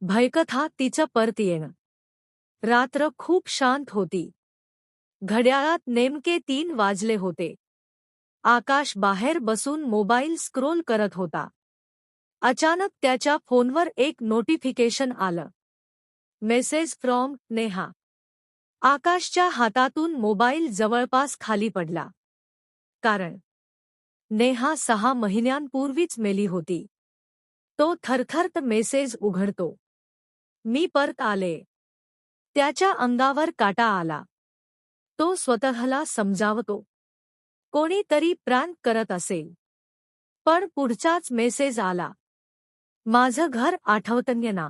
भयकथा तिचं परत येणं. रात्र खूप शांत होती. घड्याळात नेमके 3 वाजले होते. आकाश बाहेर बसून मोबाईल स्क्रोल करत होता. अचानक त्याच्या फोनवर एक नोटिफिकेशन आलं. Message from Neha. आकाशच्या हातातून मोबाईल जवळपास खाली पडला. कारण नेहा 6 महिन्यांपूर्वीच मेली होती. तो थरथरत मेसेज उघडतो. मी परत आले. त्याच्या अंगावर काटा आला. तो स्वतःला समजावतो. कोणीतरी प्रँक करत असेल. पण पुढचाच मेसेज आला. माझं घर आठवतंय ना.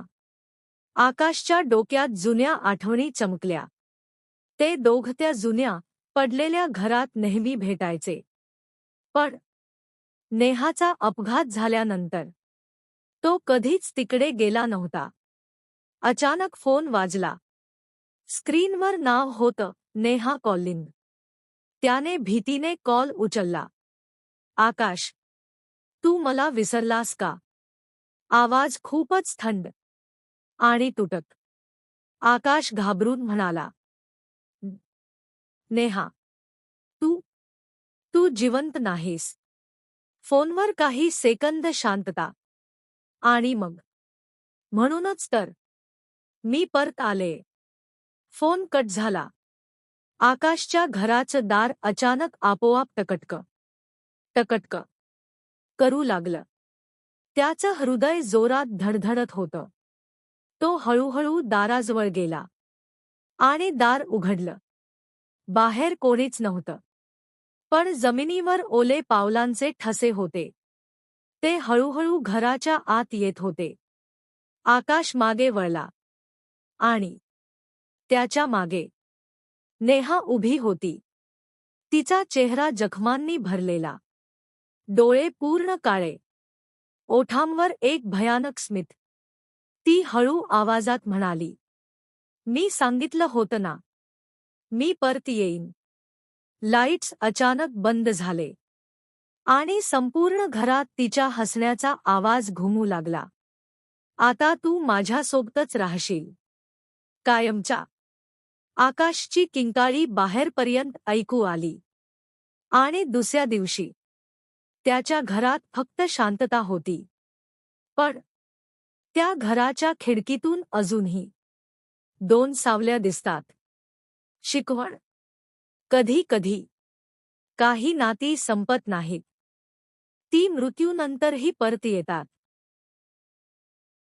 आकाशच्या डोक्यात जुन्या आठवणी चमकल्या. ते दोघं त्या जुन्या पडलेल्या घरात नेहमी भेटायचे. पण नेहाचा अपघात झाल्यानंतर तो कधीच तिकडे गेला नव्हता. अचानक फोन वाजला. स्क्रीनवर नाव होतं नेहा कॉलिंग. त्याने भीतीने कॉल उचलला. आकाश, तू मला विसरलास का? आवाज खूपच थंड आणि तुटक. आकाश घाबरून म्हणाला, नेहा, तू तू जिवंत नाहीस. फोनवर काही सेकंद शांतता. आणि मग, म्हणूनच तर मी परत आले. फोन कट झाला. आकाशच्या घराचं दार अचानक आपोआप टकटक करू लागलं. त्याचं हृदय जोरात धडधडत होतं. तो हळूहळू दाराजवळ गेला आणि दार उघडलं. बाहेर कोणीच नव्हतं. पण जमिनीवर ओले पावलांचे ठसे होते. ते हळूहळू घराच्या आत येत होते. आकाश मागे वळला. आणि त्याच्या मागे नेहा उभी होती. तिचा चेहरा जखमांनी भरलेला. डोळे पूर्ण काळे. ओठांवर एक भयानक स्मित. ती हळू आवाजात म्हणाली, मी सांगितलं होतं ना, मी परत येईन. लाईट्स अचानक बंद झाले. आणि संपूर्ण घरात तिच्या हसण्याचा आवाज घुमू लागला. आता तू माझ्यासोबतच राहशील. कायमच्या. आकाशची किंकाळी बाहेरपर्यंत ऐकू आली. आणि दुसऱ्या दिवशी त्याच्या घरात फक्त शांतता होती. पण त्या घराच्या खिडकीतून अजूनही 2 सावल्या दिसतात. शिकवण. कधी कधी काही नाती संपत नाहीत. ती मृत्यूनंतरही परत येतात.